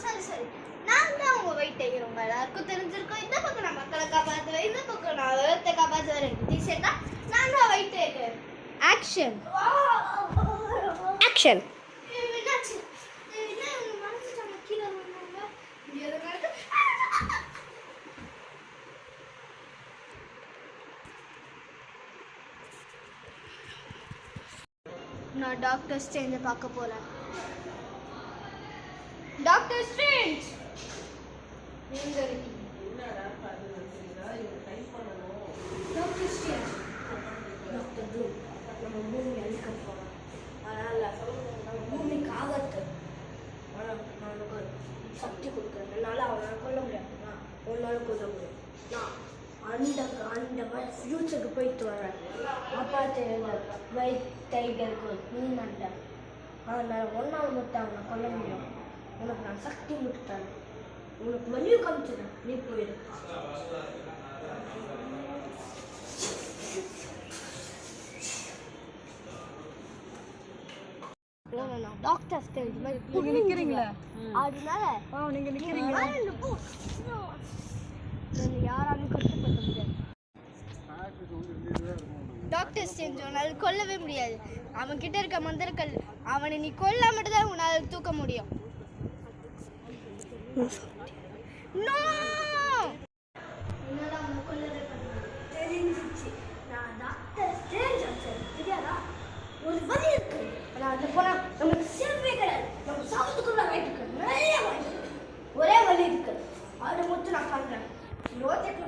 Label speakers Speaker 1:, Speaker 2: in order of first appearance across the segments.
Speaker 1: சரி சரி, நான் தான் உங்க வெயிட் உங்க எல்லாருக்கும் தெரிஞ்சிருக்கோம். இந்த பக்கம் நான் மக்களை காப்பாற்றுவேன், இந்த பக்கம் நான் விவரத்தை காப்பாற்றுவேன். டீச்சர்ட்டா நான் தான் வெயிட் டேக்கர். Action action. நான் டாக்டர் ஸ்ட்ரேஞ்சை பார்க்க போறேன். டாக்டர் ஸ்ட்ரேஞ்ச் எங்க இருக்கீங்க? டாக்டர் ஸ்ட்ரேஞ்ச், டாக்டர் டூம் நம்ம பூமி அழிக்க போறோம். அதனால பூமிக்கு ஆபத்து. அவனுக்கு சக்தி கொடுக்குறேன். என்னால் அவனை கொல்ல முடியாதுன்னா உன்னால கொல்ல முடியும். நான் அந்த ஃபியூச்சருக்கு போயிட்டு வரேன். அப்பா தெரியுது வைட் டைகருக்கு நீ நட்டேன். அதனால் ஒன்றால் மட்டும் அவனை கொல்ல முடியும். உனக்கு நான் சக்தி முட்டுட்டேன். உனக்கு வலியை காமிச்சிடுறேன். நீ போயிடு. டாக்டர் ஸ்டேஜ் மாதிரி நிற்கிறீங்களா? அதனால நீங்க நிற்கிறீங்களா? யாராலும் கட்டுப்படுத்த முடியாது. டாக்டர் ஸ்ட்ரேஞ்ச் உன்னால் கொல்லவே முடியாது. அவன் கிட்ட இருக்க மந்திரக்கல், அவனை நீ கொல்லா மட்டும் தான் உன்னால் தூக்க முடியும். நோ, என்னால அவனை கொல்லவே தெரிஞ்சிச்சு. நான் டாக்டர் ஸ்ட்ரேஞ்ச் தெரியாதா? ஒரு வழி இருக்கு. ஆனால் அது போனா நமக்கு சிறப்பே கிடையாது. நம்ம சாப்பிட்டுக்குள்ள வாய்ப்பு நிறைய வாய்ப்பு. ஒரே வழி இருக்கு. அதை மட்டும் நான் பண்றேன்.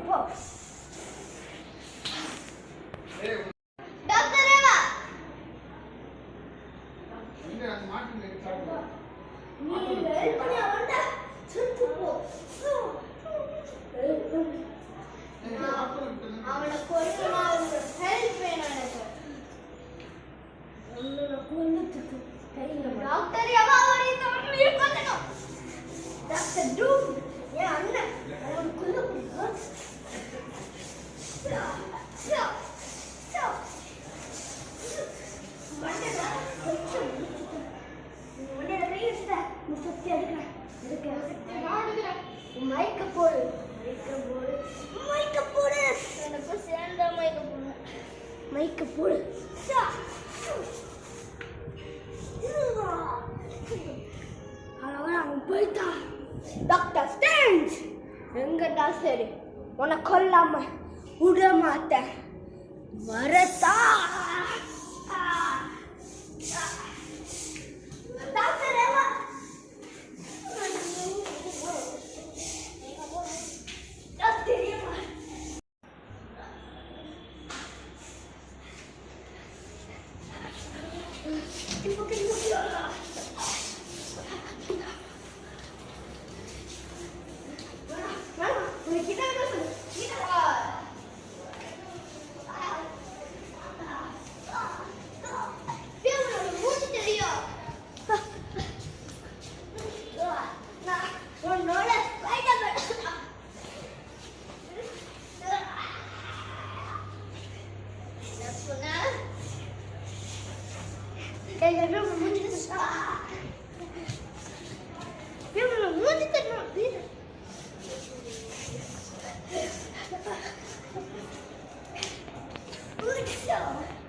Speaker 1: போ. டாக்டர் ஏவா நீங்க மாட்டுங்க சாப்பிடுங்க. நீங்க ஹெல்ப் பண்ணி அவன்ட செத்து போ. அவனை கொல்லனா உங்க ஹெல்ப் வேணும் எனக்கு. உன்னை கொல்லுறதுக்கு கையில டாக்டர் ஏவா அவரை தம்மியே கொல்லணும். டாக்டர் டூம் ஏன் அண்ணன் அவனை கொல்ல முடியும்? மைக்க போடு, மைக்க போடு, எனக்கு சேர்ந்த மைக்க போடு, மைக்க போடு. அவன் போயிட்டான். டாக்டர் ஸ்ட்ரேஞ்ச் எங்கடா? சரி, உன்னை கொல்லாம விட மாட்டேன். வரதா? Let's go.